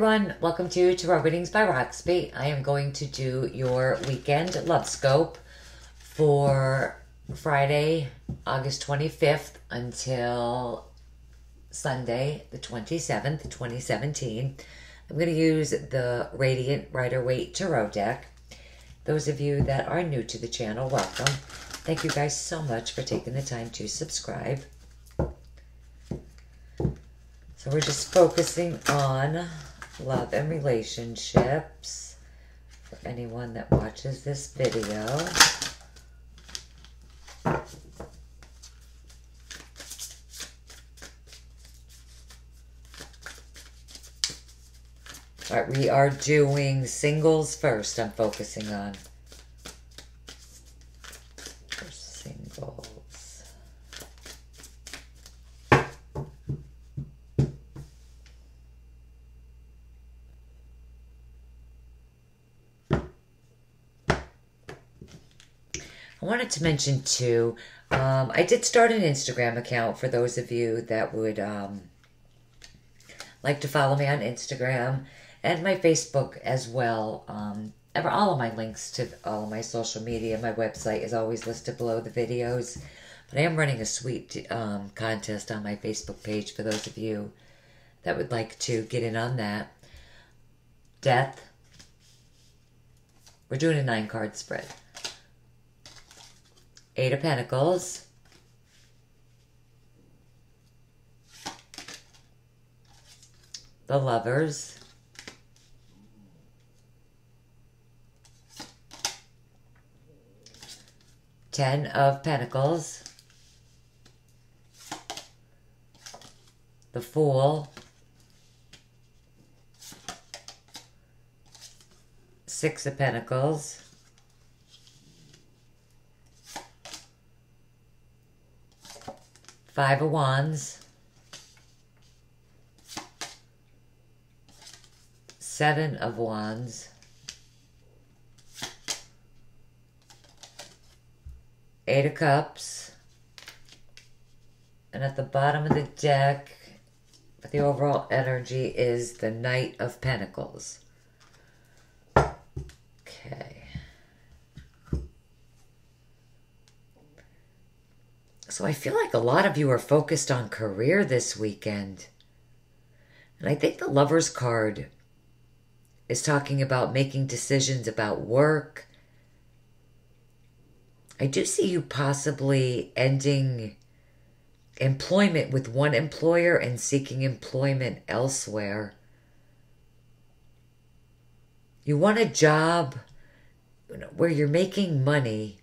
everyone, welcome to Tarot Readings by Roxby. I am going to do your weekend love scope for Friday, August 25th until Sunday, the 27th, 2017. I'm going to use the Radiant Rider-Waite Tarot deck. Those of you that are new to the channel, welcome. Thank you guys so much for taking the time to subscribe. So we're just focusing on love and relationships for anyone that watches this video. All right, we are doing singles first. I'm focusing on for singles. I wanted to mention too, I did start an Instagram account for those of you that would like to follow me on Instagram and my Facebook as well. All of my links to all of my social media, my website is always listed below the videos. But I am running a sweet contest on my Facebook page for those of you that would like to get in on that. Death. We're doing a 9-card spread. 8 of Pentacles, the Lovers, Ten of Pentacles, the Fool, 6 of Pentacles, Five of Wands, 7 of Wands, 8 of Cups, and at the bottom of the deck, for the overall energy, is the Knight of Pentacles. Okay. So I feel like a lot of you are focused on career this weekend. And I think the Lover's card is talking about making decisions about work. I do see you possibly ending employment with one employer and seeking employment elsewhere. You want a job where you're making money.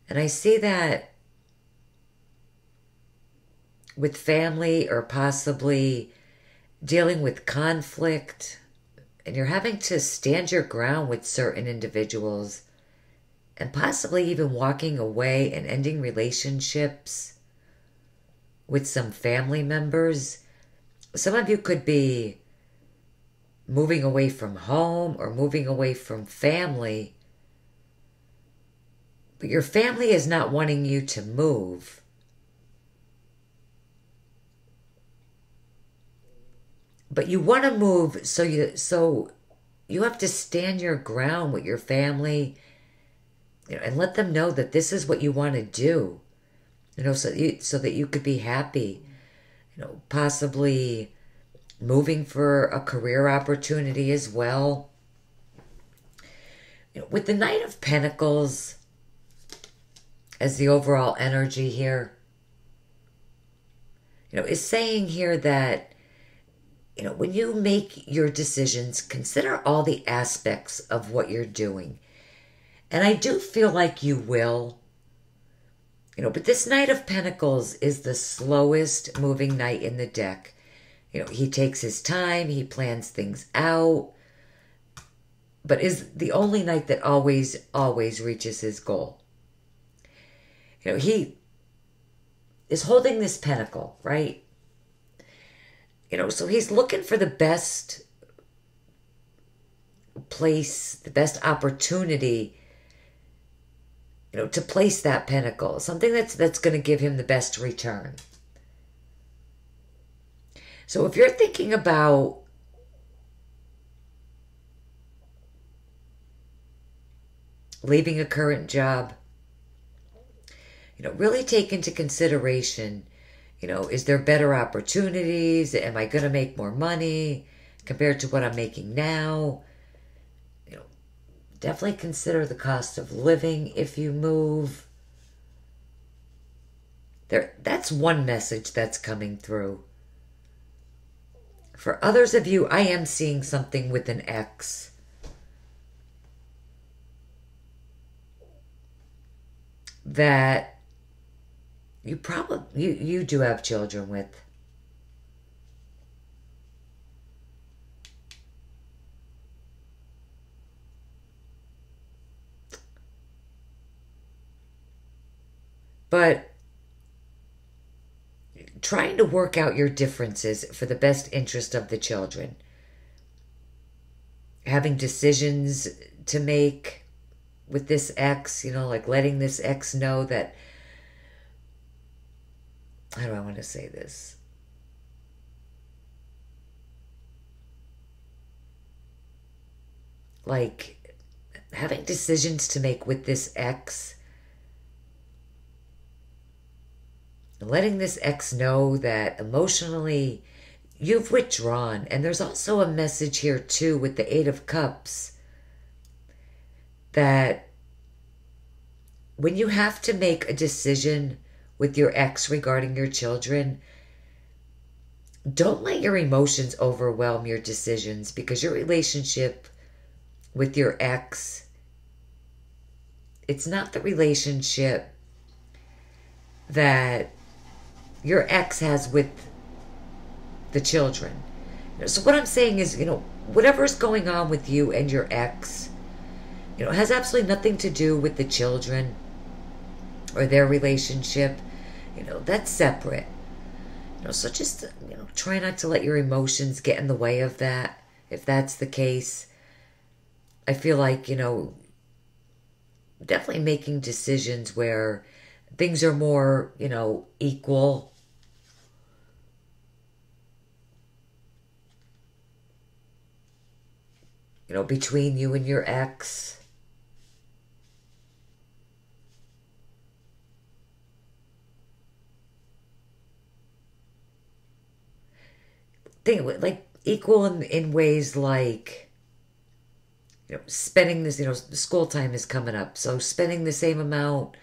And I see that with family or possibly dealing with conflict, and you're having to stand your ground with certain individuals and possibly even walking away and ending relationships with some family members. Some of you could be moving away from home or moving away from family. But your family is not wanting you to move. But you want to move, so you have to stand your ground with your family, and let them know that this is what you want to do. So that you could be happy. Possibly moving for a career opportunity as well. With the Knight of Pentacles as the overall energy here, is saying here that, when you make your decisions, consider all the aspects of what you're doing. And I do feel like you will. But this Knight of Pentacles is the slowest moving knight in the deck. He takes his time, he plans things out, but is the only knight that always reaches his goal. He is holding this pentacle, right? So he's looking for the best place, the best opportunity, to place that pentacle. Something that's going to give him the best return. So if you're thinking about leaving a current job, really take into consideration, is there better opportunities? Am I going to make more money compared to what I'm making now? Definitely consider the cost of living if you move. That's one message that's coming through. For others of you, I am seeing something with an X. That you do have children with. But trying to work out your differences for the best interest of the children. Having decisions to make with this ex, like letting this ex know that, how do I want to say this? Like having decisions to make with this ex, letting this ex know that emotionally you've withdrawn. And there's also a message here too with the Eight of Cups that when you have to make a decision with your ex regarding your children, don't let your emotions overwhelm your decisions, because your relationship with your ex, it's not the relationship that your ex has with the children. So what I'm saying is, whatever's going on with you and your ex, has absolutely nothing to do with the children or their relationship. That's separate. So just, try not to let your emotions get in the way of that. If that's the case, I feel like, definitely making decisions where things are more, equal. Between you and your ex. Think like equal in ways like, spending this, school time is coming up. So spending the same amount,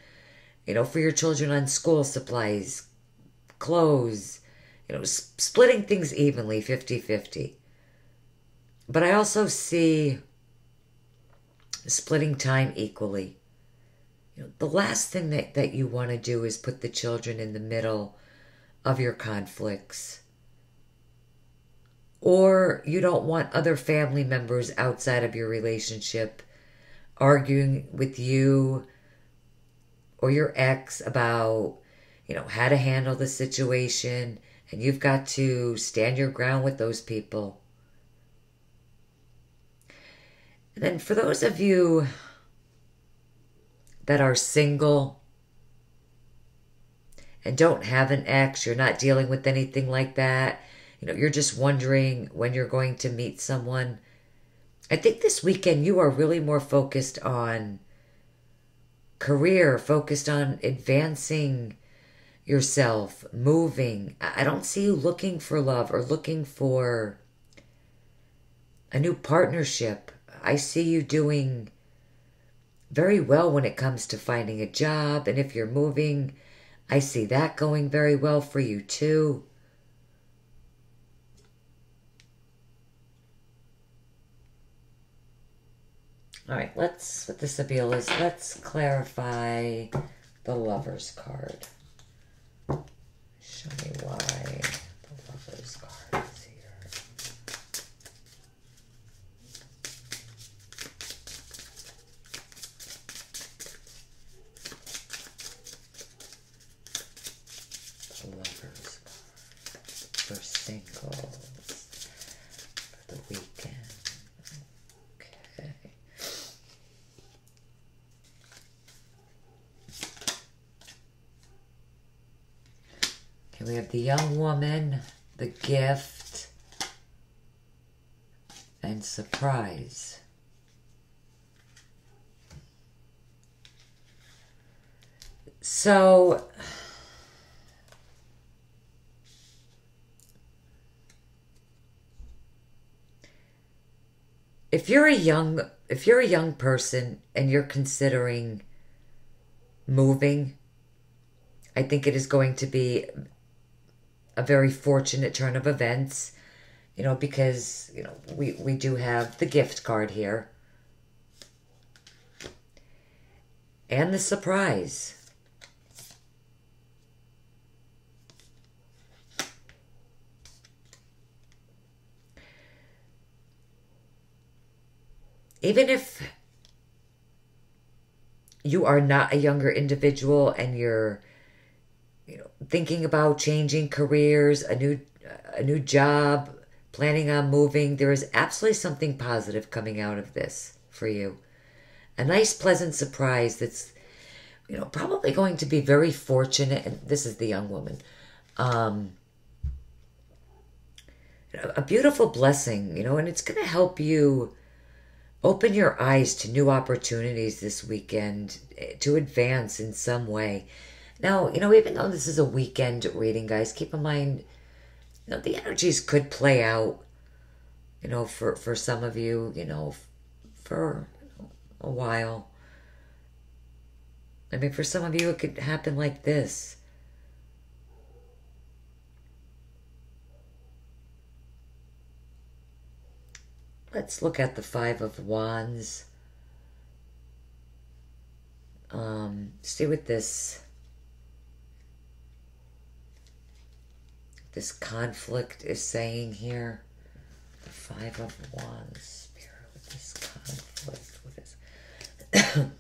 for your children on school supplies, clothes, splitting things evenly, 50-50. But I also see splitting time equally. The last thing that you want to do is put the children in the middle of your conflicts. Or you don't want other family members outside of your relationship arguing with you or your ex about, how to handle the situation. And you've got to stand your ground with those people. And then for those of you that are single and don't have an ex, you're not dealing with anything like that, you're just wondering when you're going to meet someone, I think this weekend you are really more focused on career, focused on advancing yourself, moving. I don't see you looking for love or looking for a new partnership. I see you doing very well when it comes to finding a job. And if you're moving, I see that going very well for you too. All right, what the Sibyl is, let's clarify the Lover's card. Show me why the Lover's card is here. The Lover's card for singles for the weekend. We have the young woman the gift, and surprise. So, if you're a young person and you're considering moving, I think it is going to be a very fortunate turn of events, because, we do have the gift card here and the surprise. Even if you are not a younger individual and you're, thinking about changing careers, a new job, planning on moving, there is absolutely something positive coming out of this for you. A nice, pleasant surprise that's, probably going to be very fortunate. And this is the young woman. A beautiful blessing, and it's going to help you open your eyes to new opportunities this weekend to advance in some way. Now, even though this is a weekend reading, guys, keep in mind, the energies could play out, for some of you, for a while. I mean, for some of you, it could happen like this. Let's look at the Five of Wands. See what this conflict is saying here. The Five of Wands, Spirit, with this conflict, with this.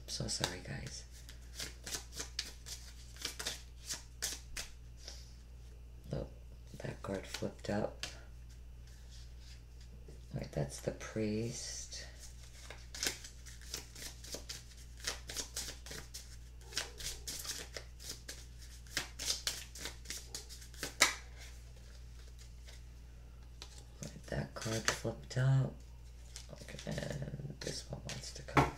So sorry, guys. Oh, that card flipped up. All right, that's the Priest. That card flipped out. Okay, and this one wants to come.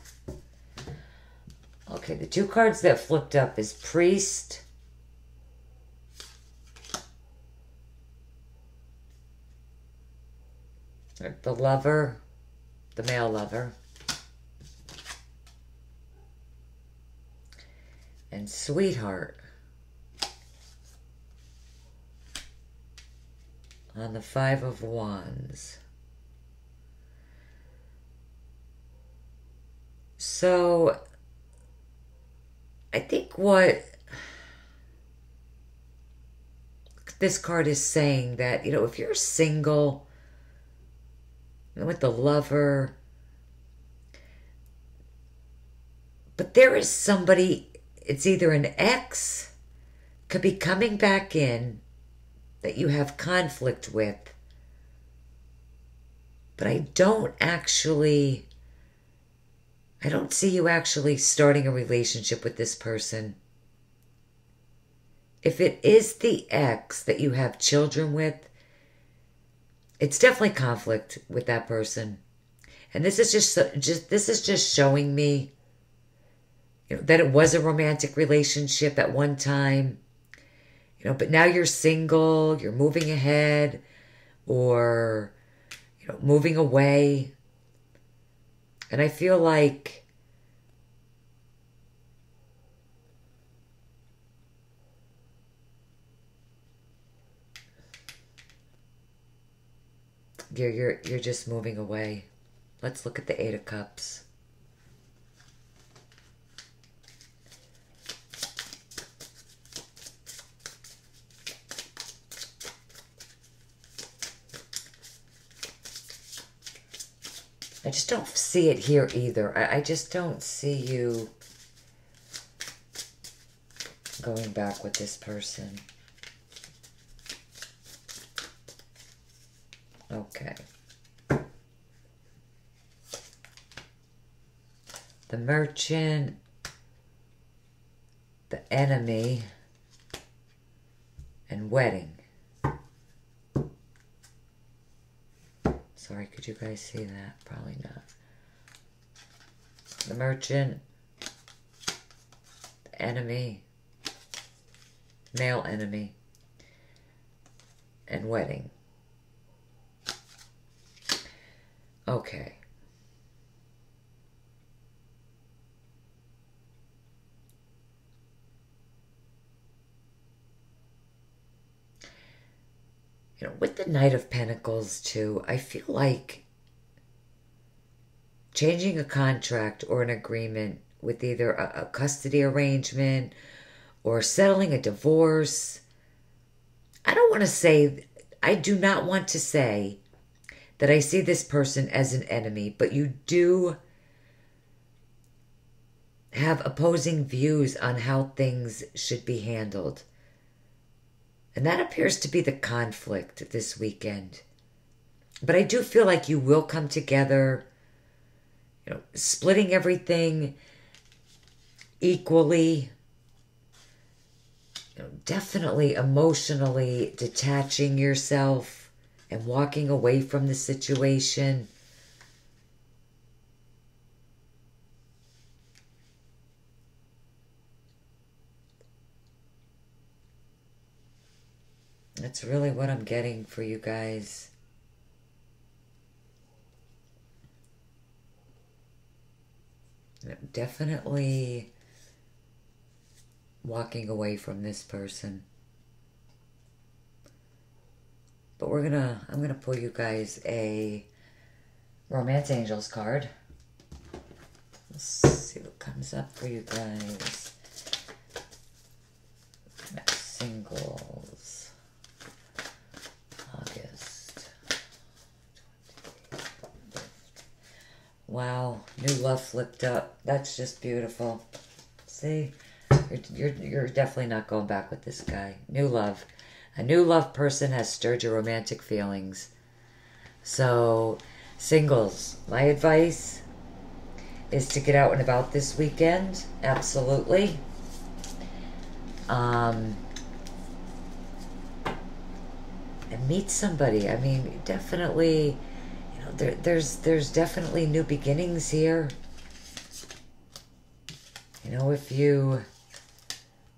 Okay, the two cards that flipped up is Priest the Lover, the male lover, and Sweetheart on the Five of Wands. So, I think what this card is saying that, if you're single, with the Lover, but there is somebody, it's either an ex, could be coming back in, that you have conflict with, but I don't see you actually starting a relationship with this person. If it is the ex that you have children with, it's definitely conflict with that person. And this is just showing me, that it was a romantic relationship at one time, but now you're single, you're moving ahead, or, moving away. And I feel like you're just moving away. Let's look at the Eight of Cups. I just don't see it here either. I just don't see you going back with this person. Okay. The Merchant, the Enemy, and Wedding. Sorry, could you guys see that? Probably not. The Merchant, the Enemy, Male Enemy, and Wedding. Okay. You know, with the Knight of Pentacles, too, I feel like changing a contract or an agreement with either a custody arrangement or settling a divorce. I do not want to say that I see this person as an enemy, but you do have opposing views on how things should be handled. And that appears to be the conflict this weekend. But I do feel like you will come together, you know, splitting everything equally. You know, definitely emotionally detaching yourself and walking away from the situation. That's really what I'm getting for you guys. Definitely walking away from this person. But I'm gonna pull you guys a Romance Angels card. Let's see what comes up for you guys. Singles. August. Wow, new love flipped up. That's just beautiful. See, you're definitely not going back with this guy. New love. A new love person has stirred your romantic feelings. So, singles, my advice is to get out and about this weekend. Absolutely. And meet somebody. I mean, definitely, you know, there's definitely new beginnings here. You know, if you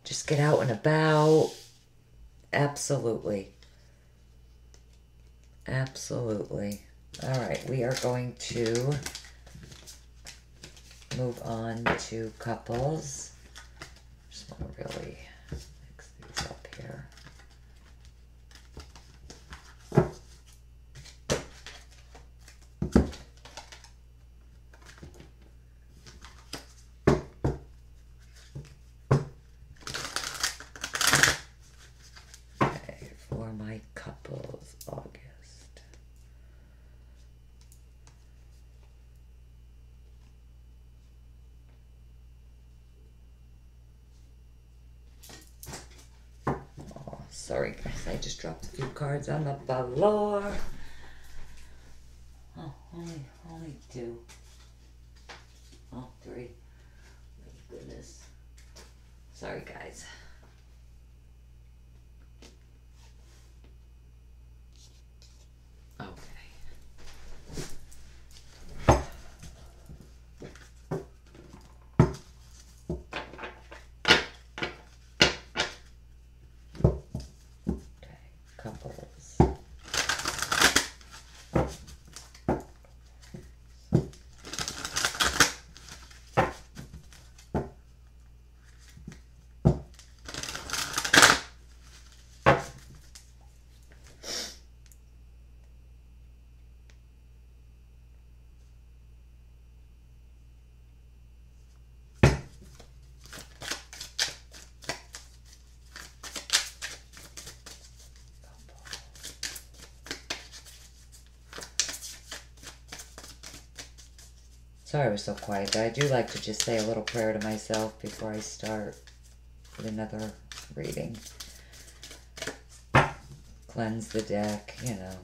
just get out and about, absolutely. Absolutely. All right, we are going to move on to couples. Just want to really mix these up here. Okay, for my couples, August. Sorry guys, I just dropped a few cards on the floor. Oh, only two. Oh, three. My goodness. Sorry guys. Okay. Couples. Sorry I was so quiet, but I do like to just say a little prayer to myself before I start with another reading. Cleanse the deck, you know.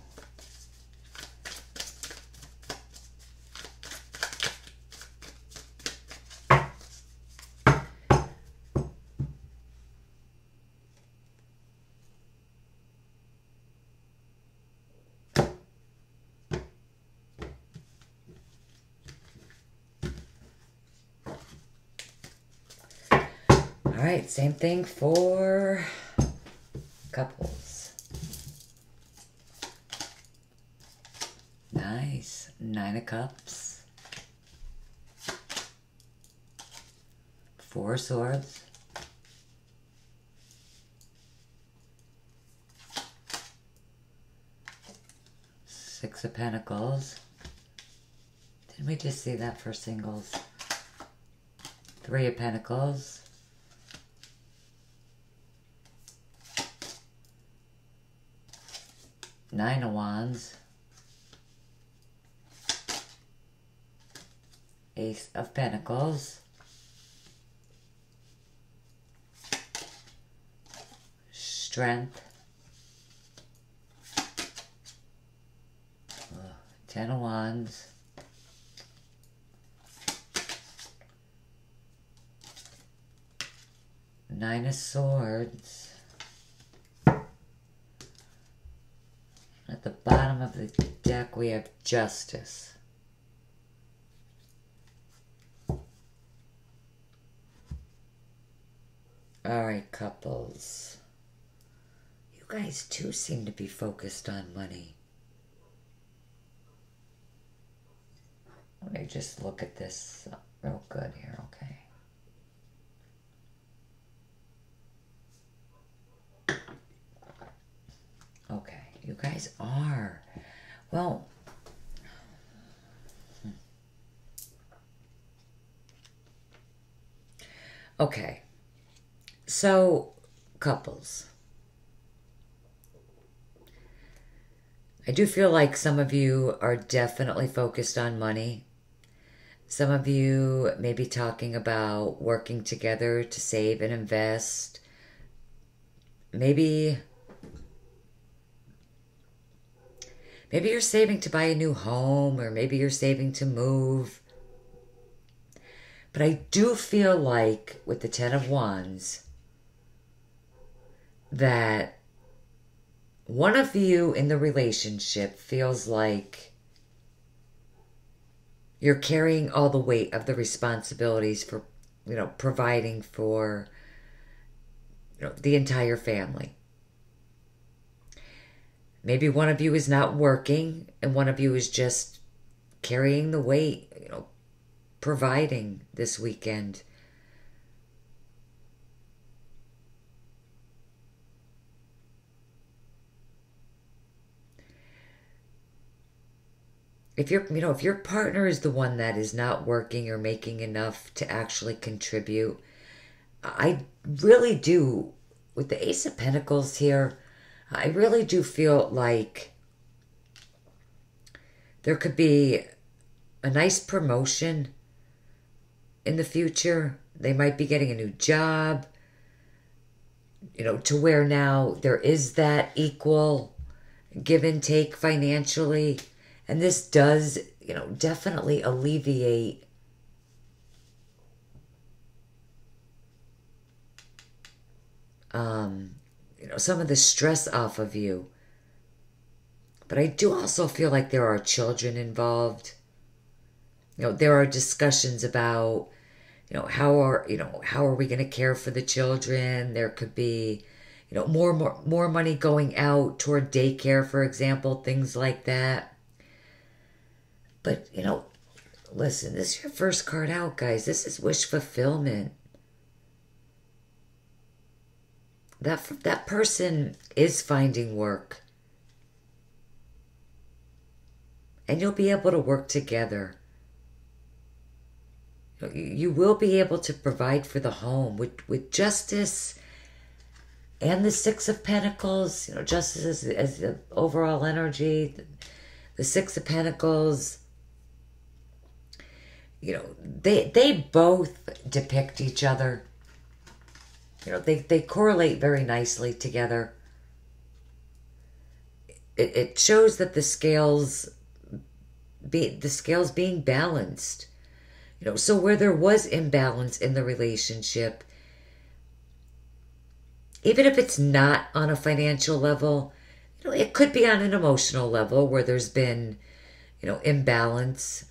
right, same thing for couples. Nice. 9 of Cups. 4 of Swords. Six of Pentacles. Didn't we just see that for singles? 3 of Pentacles. Nine of Wands. Ace of Pentacles. Strength. 10 of Wands. Nine of Swords. At the bottom of the deck we have Justice. Alright, couples. You guys too seem to be focused on money. Let me just look at this real good here, okay? Okay, you guys are. Well, okay. So, couples. I do feel like some of you are definitely focused on money. Some of you may be talking about working together to save and invest. Maybe you're saving to buy a new home, or maybe you're saving to move. But I do feel like with the 10 of Wands that one of you in the relationship feels like you're carrying all the weight of the responsibilities for, providing for, the entire family. Maybe one of you is not working and one of you is just carrying the weight, providing this weekend. If your partner is the one that is not working or making enough to actually contribute, I really do, with the Ace of Pentacles here, I really do feel like there could be a nice promotion in the future. They might be getting a new job, to where now there is that equal give and take financially. And this does, definitely alleviate some of the stress off of you. But I do also feel like there are children involved. There are discussions about, how are we going to care for the children? There could be, more money going out toward daycare, for example, things like that. But, listen, this is your first card out, guys. This is wish fulfillment. That person is finding work. And you'll be able to work together. You will be able to provide for the home with Justice and the Six of Pentacles. Justice as the overall energy. The Six of Pentacles. They both depict each other. They correlate very nicely together. It shows that the scales being balanced. So where there was imbalance in the relationship, even if it's not on a financial level, it could be on an emotional level where there's been, imbalance.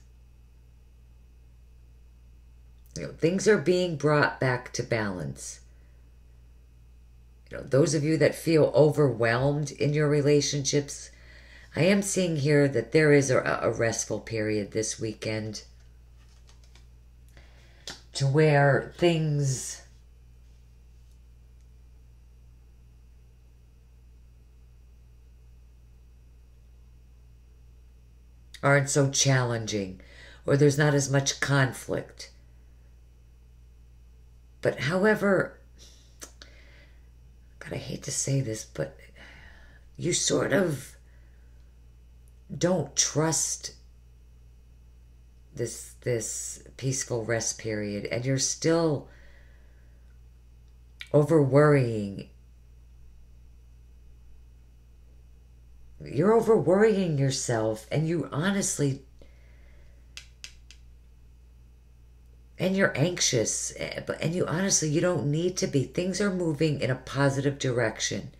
Things are being brought back to balance. Those of you that feel overwhelmed in your relationships, I am seeing here that there is a restful period this weekend to where things aren't so challenging, or there's not as much conflict. But however, God, I hate to say this, but you sort of don't trust this peaceful rest period, and you're still over worrying. You're over worrying yourself, and you honestly, and you're anxious, and you honestly, you don't need to be. Things are moving in a positive direction.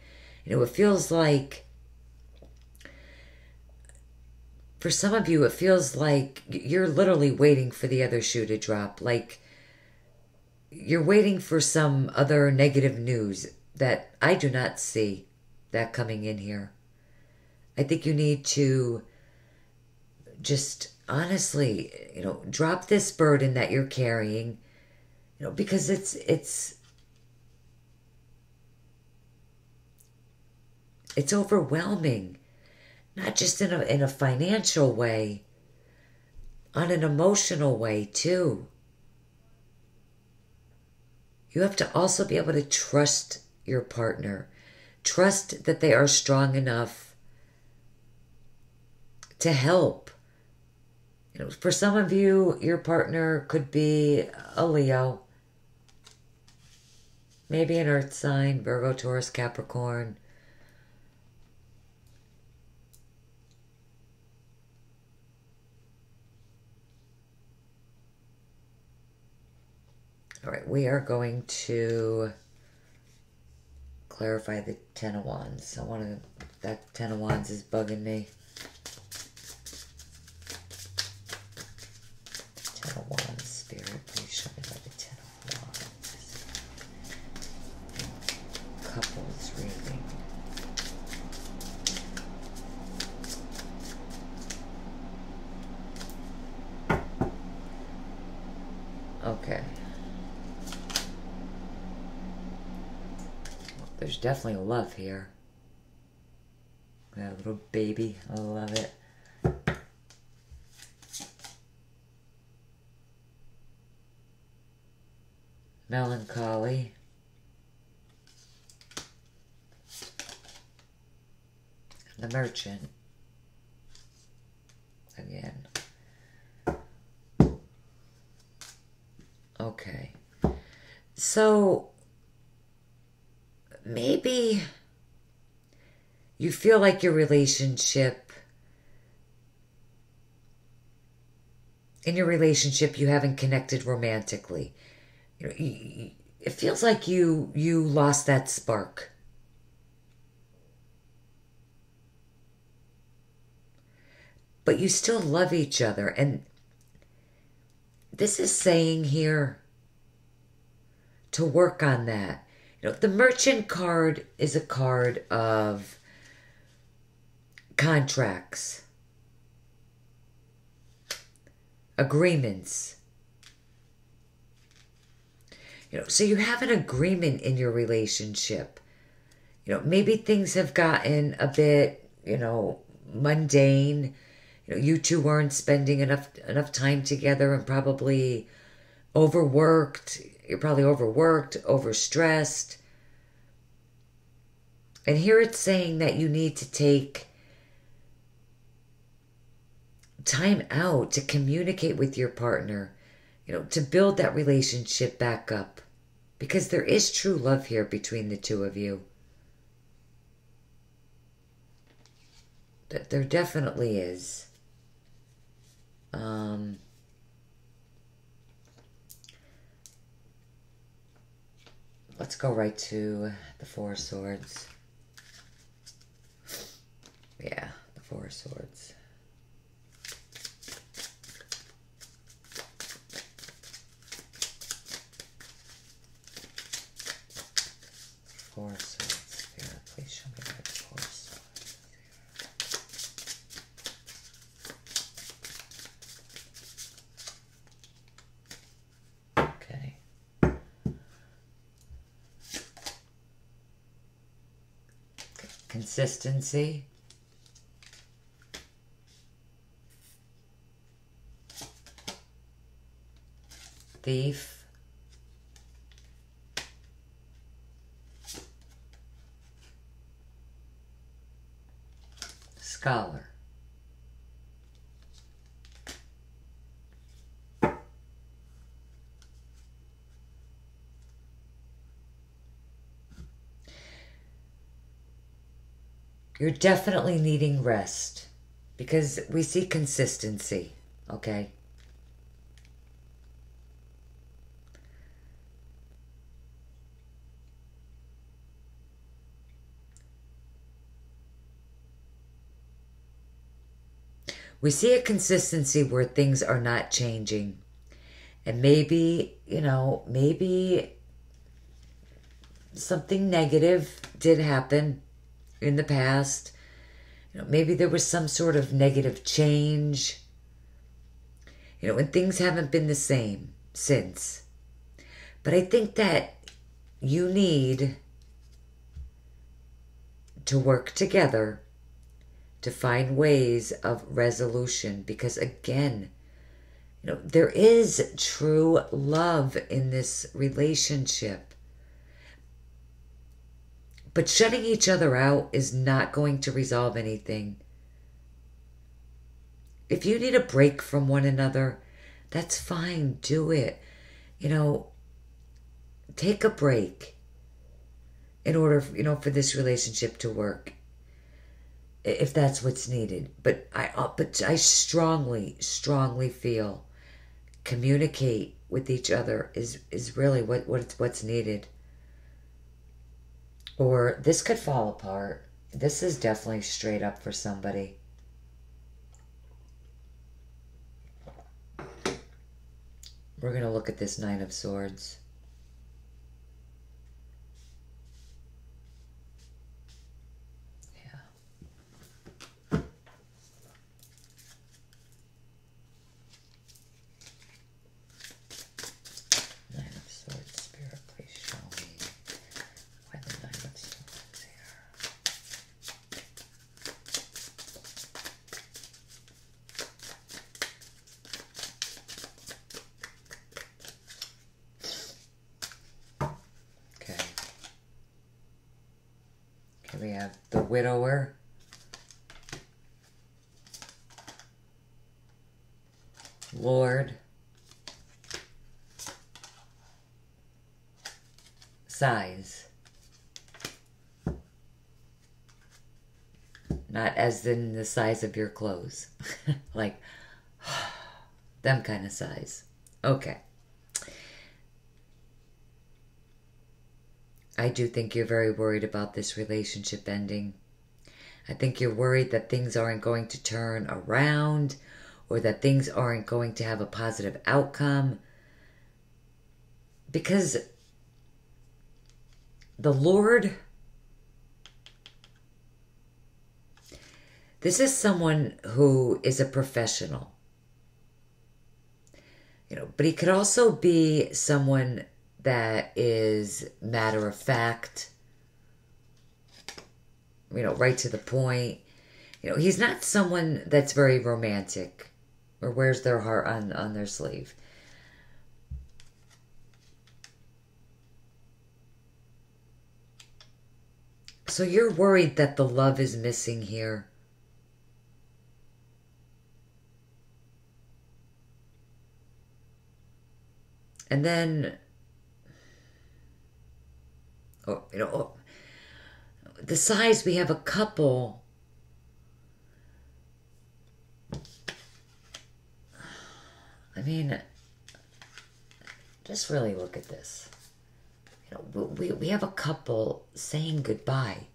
It feels like, for some of you, it feels like you're literally waiting for the other shoe to drop. Like you're waiting for some other negative news that I do not see that coming in here. I think you need to just honestly, drop this burden that you're carrying, because it's overwhelming. Not just in a financial way, on an emotional way too. You have to also be able to trust your partner. Trust that they are strong enough to help. For some of you, your partner could be a Leo, maybe an earth sign, Virgo, Taurus, Capricorn. All right, we are going to clarify the Ten of Wands. That Ten of Wands is bugging me. Ten of Wands, Spirit, please show me about the Ten of Wands. Couples reading. Okay. There's definitely love here. That little baby, I love it. Melancholy. The Merchant. Again. Okay. So maybe you feel like your relationship, in your relationship, you haven't connected romantically. It feels like you lost that spark. But you still love each other. And this is saying here to work on that. The Merchant card is a card of contracts, agreements. So you have an agreement in your relationship. Maybe things have gotten a bit, mundane. You two aren't spending enough time together and probably overworked. You're probably overworked, overstressed. And here it's saying that you need to take time out to communicate with your partner, to build that relationship back up. Because there is true love here between the two of you. There definitely is. Let's go right to the Four of Swords. Yeah, the Four of Swords. Four of Swords here. Please show me where the Four of Swords. Okay. Consistency. Thief. Scholar. You're definitely needing rest because we see consistency, okay? We see a consistency where things are not changing. And maybe, maybe something negative did happen in the past. Maybe there was some sort of negative change. And things haven't been the same since. But I think that you need to work together to find ways of resolution because, again, there is true love in this relationship. But shutting each other out is not going to resolve anything. If you need a break from one another, that's fine. Do it. Take a break in order, for this relationship to work. If that's what's needed. But I strongly, strongly feel communicate with each other is really what's needed. Or this could fall apart. This is definitely straight up for somebody. We're going to look at this Nine of Swords. We have the Widower, Lord, Size. Not as in the size of your clothes. Like, them kind of size. Okay. I do think you're very worried about this relationship ending. I think you're worried that things aren't going to turn around or that things aren't going to have a positive outcome. Because the Lord, this is someone who is a professional. But he could also be someone that is matter of fact, right to the point. He's not someone that's very romantic or wears their heart on their sleeve. So you're worried that the love is missing here. And then, the size, we have a couple. I mean, just really look at this. We have a couple saying goodbye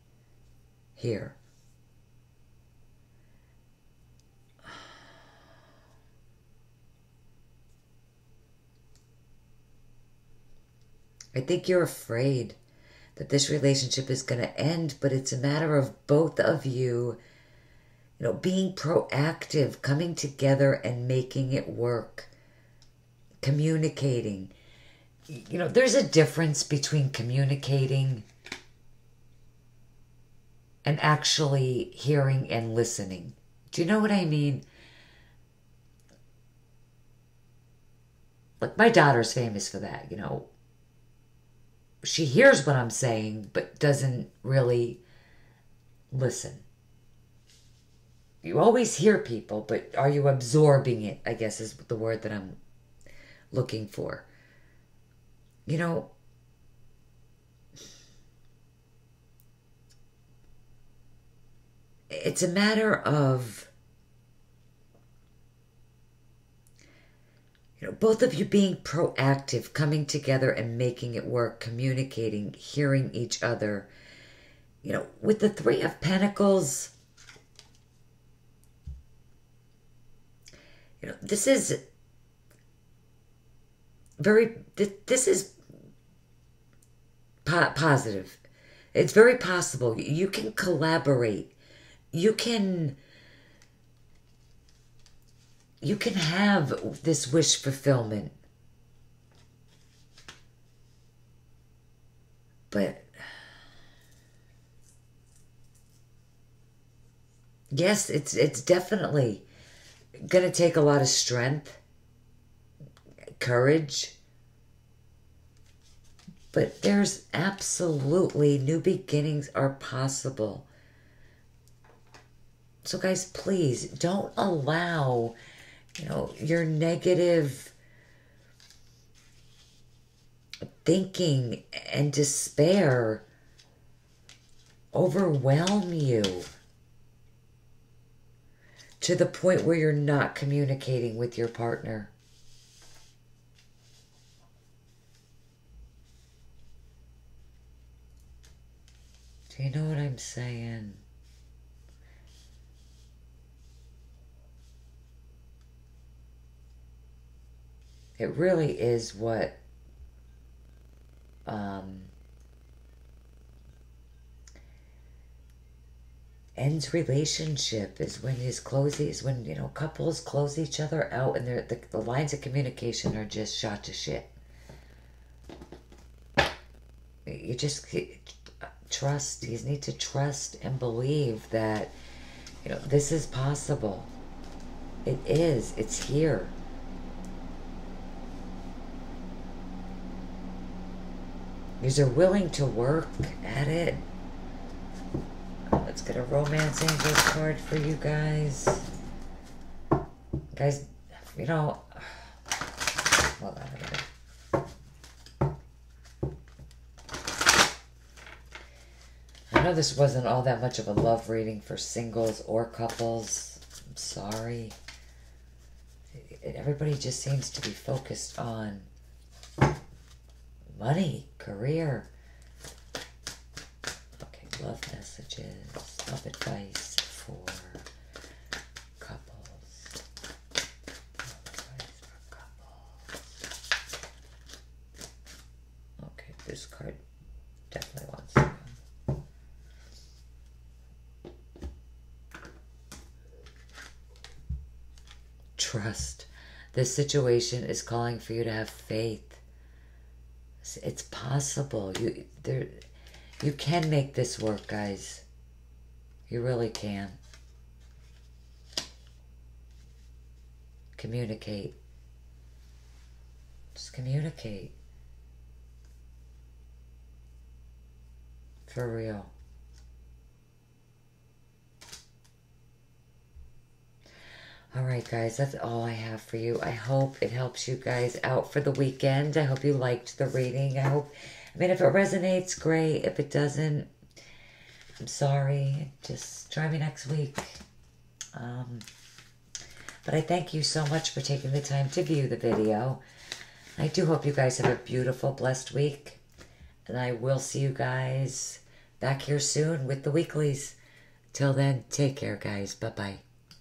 here. I think you're afraid that this relationship is going to end, but it's a matter of both of you, being proactive, coming together and making it work, communicating. There's a difference between communicating and actually hearing and listening. Do you know what I mean? Like, my daughter's famous for that, She hears what I'm saying, but doesn't really listen. You always hear people, but are you absorbing it, I guess is the word that I'm looking for. It's a matter of both of you being proactive, coming together and making it work, communicating, hearing each other. With the Three of Pentacles, this is positive. It's very possible. You can collaborate. You can have this wish fulfillment. But yes, it's definitely going to take a lot of strength, courage. But there's absolutely new beginnings are possible. So guys, please don't allow your negative thinking and despair overwhelm you to the point where you're not communicating with your partner. Do you know what I'm saying? It really is what ends relationship is when couples close each other out and the lines of communication are just shot to shit. You just trust. You need to trust and believe that this is possible. It is. It's here. You're willing to work at it. Let's get a Romance Angels card for you guys. Guys, hold on a minute. I know this wasn't all that much of a love reading for singles or couples. I'm sorry. Everybody just seems to be focused on money, career. Okay, love messages, love advice for couples. Love advice for couples. Okay, this card definitely wants to come. Trust. This situation is calling for you to have faith. It's possible. You can make this work, guys. You really can. Communicate. Just communicate. For real. Alright guys, that's all I have for you. I hope it helps you guys out for the weekend. I hope you liked the reading. If it resonates, great. If it doesn't, I'm sorry. Just try me next week. But I thank you so much for taking the time to view the video. I do hope you guys have a beautiful, blessed week. And I will see you guys back here soon with the weeklies. Till then, take care, guys. Bye-bye.